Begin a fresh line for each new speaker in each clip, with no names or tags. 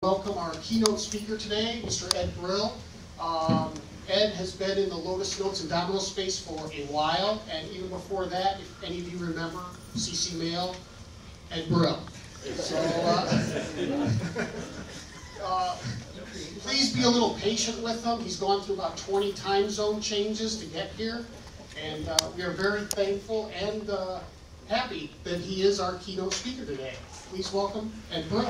Welcome our keynote speaker today, Mr. Ed Brill. Ed has been in the Lotus Notes and Domino space for a while, and even before that, if any of you remember CC Mail, Ed Brill. So please be a little patient with him. He's gone through about 20 time zone changes to get here, and we are very thankful and happy that he is our keynote speaker today. Please welcome Ed Brill.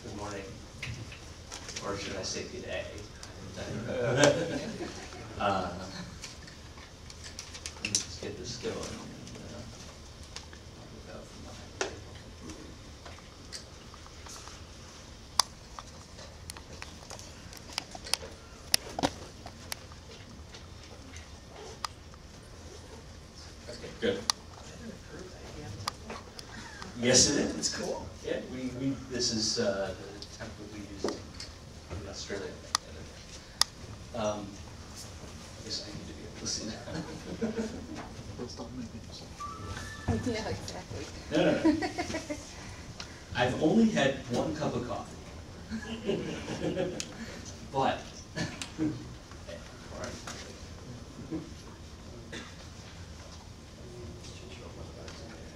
Good morning, or should I say good day? Let me just get this going. Okay, good. Yes, it is. It's cool. Yeah, this is the template we used in Australia. I guess I need to be able to see that.
Yeah, exactly.
No. I've only had one cup of coffee. But, all right.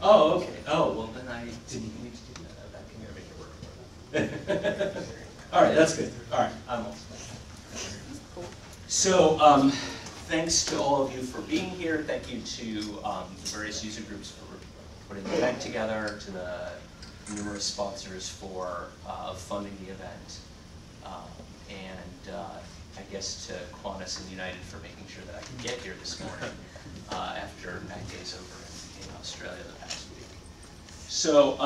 Oh, okay. Oh, well, then I didn't need to do that. That can make it work. All right, that's good. All right, I'm all set. So, thanks to all of you for being here. Thank you to the various user groups for putting the event together, to the numerous sponsors for funding the event, and I guess to Qantas and United for making sure that I could get here this morning after 9 days over in Australia the past week. So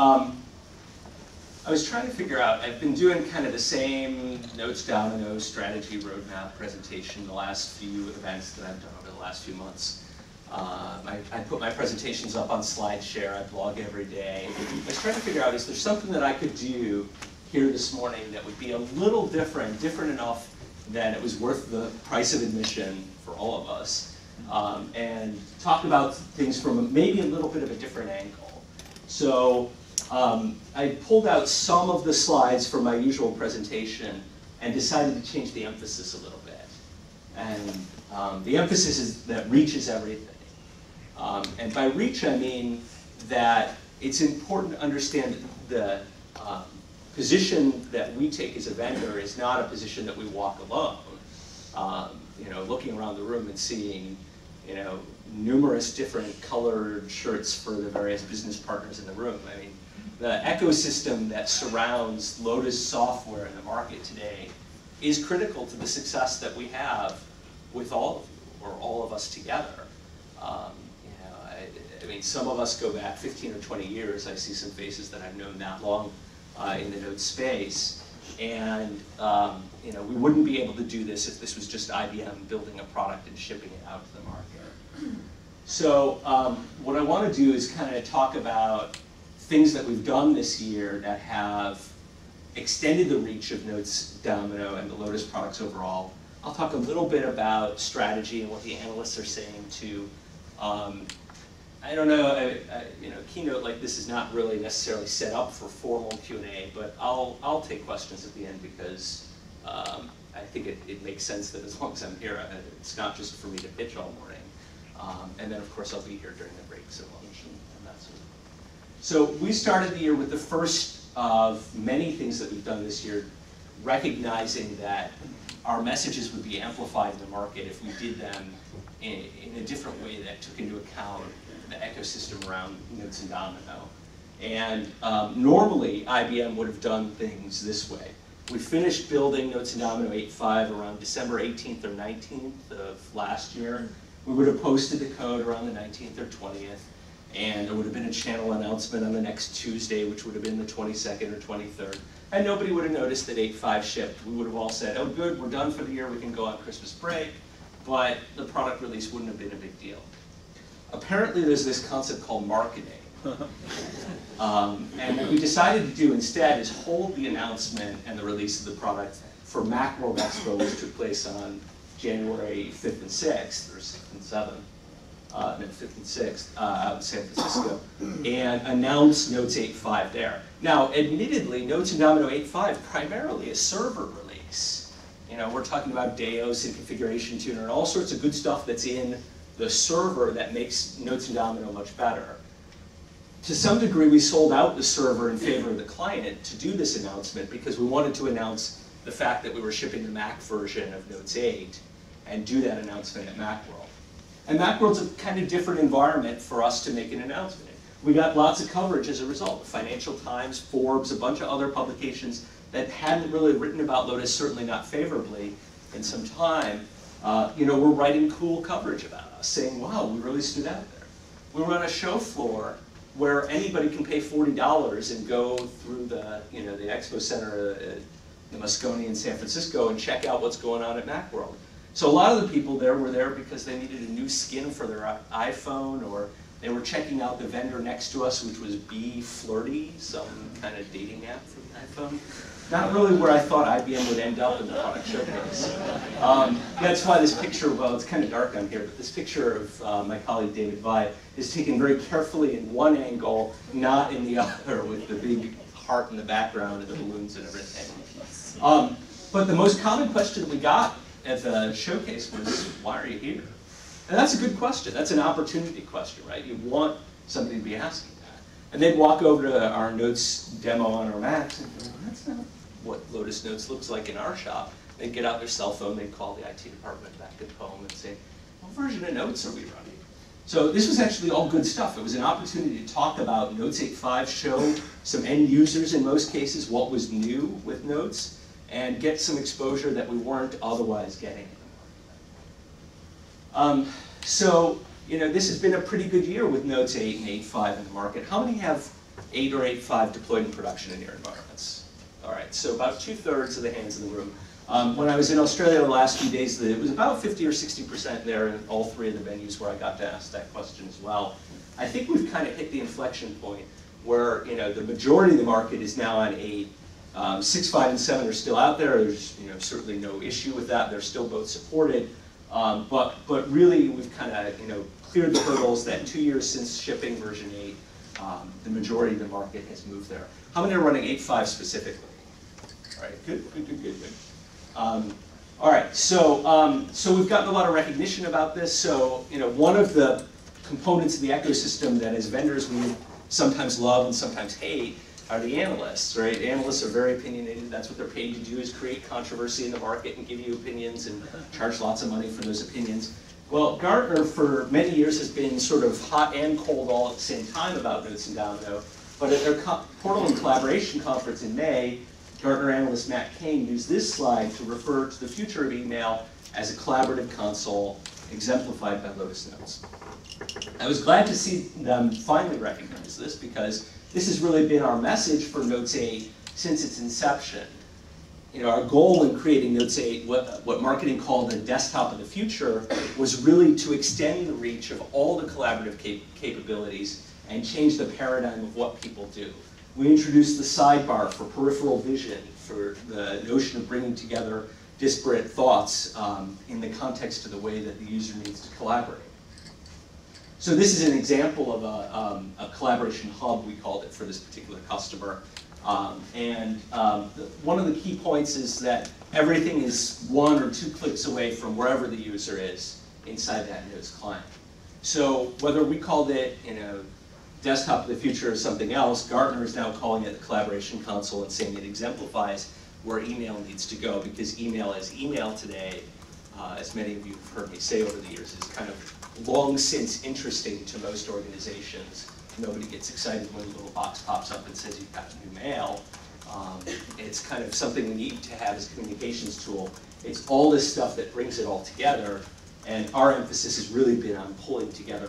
I was trying to figure out, I've been doing kind of the same Notes Domino strategy roadmap presentation the last few events that I've done over the last few months. I put my presentations up on SlideShare, I blog every day. I was trying to figure out, is there something that I could do here this morning that would be a little different enough that it was worth the price of admission for all of us, and talk about things from maybe a little bit of a different angle. So I pulled out some of the slides from my usual presentation and decided to change the emphasis a little bit. And the emphasis is that reach is everything. And by reach, I mean that it's important to understand that the position that we take as a vendor is not a position that we walk alone. Looking around the room and seeing, numerous different colored shirts for the various business partners in the room. I mean, the ecosystem that surrounds Lotus software in the market today is critical to the success that we have with all of you, or all of us together. I mean, some of us go back 15 or 20 years. I see some faces that I've known that long in the Notes space. And we wouldn't be able to do this if this was just IBM building a product and shipping it out to the market. So what I want to do is kind of talk about things that we've done this year that have extended the reach of Notes Domino and the Lotus products overall. I'll talk a little bit about strategy and what the analysts are saying too. I don't know, keynote like this is not really necessarily set up for formal Q&A, but I'll take questions at the end because I think it makes sense that as long as I'm here, it's not just for me to pitch all morning. And then of course I'll be here during the breaks and lunch and that sort of thing. So we started the year with the first of many things that we've done this year, recognizing that our messages would be amplified in the market if we did them in a different way that took into account the ecosystem around Notes and Domino. And normally, IBM would have done things this way. We finished building Notes and Domino 8.5 around December 18th or 19th of last year. We would have posted the code around the 19th or 20th, and there would have been a channel announcement on the next Tuesday, which would have been the 22nd or 23rd. And nobody would have noticed that 8.5 shipped. We would have all said, oh good, we're done for the year, we can go on Christmas break. But the product release wouldn't have been a big deal. Apparently there's this concept called marketing, And what we decided to do instead is hold the announcement and the release of the product for Macworld Expo, which took place on January 5th and 6th, or 6th and 7th, no, 5th and 6th, out in San Francisco, and announce Notes 8.5 there. Now, admittedly, Notes and Domino 8.5 primarily a server release. You know, we're talking about Deos and Configuration Tuner and all sorts of good stuff that's in the server that makes Notes and Domino much better. To some degree, we sold out the server in favor of the client to do this announcement because we wanted to announce the fact that we were shipping the Mac version of Notes 8 and do that announcement at Macworld. And Macworld's a kind of different environment for us to make an announcement in. We got lots of coverage as a result. The Financial Times, Forbes, a bunch of other publications that hadn't really written about Lotus, certainly not favorably, in some time, you know, were writing cool coverage about us, saying, wow, we really stood out there. We were on a show floor where anybody can pay $40 and go through the, you know, the Expo Center, the Moscone in San Francisco, and check out what's going on at Macworld. So a lot of the people there were there because they needed a new skin for their iPhone, or they were checking out the vendor next to us, which was Be Flirty, some kind of dating app for the iPhone. Not really where I thought IBM would end up in the product showcase. That's why this picture, well, it's kind of dark on here, but this picture of my colleague David Vi is taken very carefully in one angle, not in the other, with the big heart in the background and the balloons and everything. But the most common question that we got at the showcase was, why are you here? And that's a good question. That's an opportunity question, right? You want somebody to be asking that. And they'd walk over to our Notes demo on our Macs and go, that's not what Lotus Notes looks like in our shop. They'd get out their cell phone, they'd call the IT department back at home and say, what version of Notes are we running? So this was actually all good stuff. It was an opportunity to talk about Notes 8.5, show some end users in most cases what was new with Notes, and get some exposure that we weren't otherwise getting. So, you know, this has been a pretty good year with Notes 8 and 8.5 in the market. How many have 8 or 8.5 deployed in production in your environments? All right, so about 2/3 of the hands in the room. When I was in Australia the last few days, it was about 50 or 60% there in all three of the venues where I got to ask that question as well. I think we've kind of hit the inflection point where, you know, the majority of the market is now on 8. 6, 5, and 7 are still out there. There's, you know, certainly no issue with that. They're still both supported. But really, we've kind of, you know, cleared the hurdles that 2 years since shipping version 8, the majority of the market has moved there. How many are running 8.5 specifically? All right, good. All right, so we've gotten a lot of recognition about this. So, you know, one of the components of the ecosystem that as vendors we sometimes love and sometimes hate are the analysts, right? Analysts are very opinionated. That's what they're paid to do, is create controversy in the market and give you opinions and charge lots of money for those opinions. Well, Gartner for many years has been sort of hot and cold all at the same time about Notes and Domino. But at their Portal and Collaboration Conference in May, Gartner analyst Matt Kane used this slide to refer to the future of email as a collaborative console exemplified by Lotus Notes. I was glad to see them finally recognize this, because this has really been our message for Notes 8 since its inception. You know, our goal in creating Notes 8, what marketing called the desktop of the future, was really to extend the reach of all the collaborative capabilities and change the paradigm of what people do. We introduced the sidebar for peripheral vision, for the notion of bringing together disparate thoughts in the context of the way that the user needs to collaborate. So this is an example of a collaboration hub, we called it, for this particular customer. One of the key points is that everything is 1 or 2 clicks away from wherever the user is inside that Notes client. So whether we called it, you know, desktop of the future or something else, Gartner is now calling it the collaboration console and saying it exemplifies where email needs to go, because email as email today, as many of you have heard me say over the years, is kind of long since interesting to most organizations. Nobody gets excited when a little box pops up and says you've got new mail. It's kind of something we need to have as a communications tool. It's all this stuff that brings it all together, and our emphasis has really been on pulling together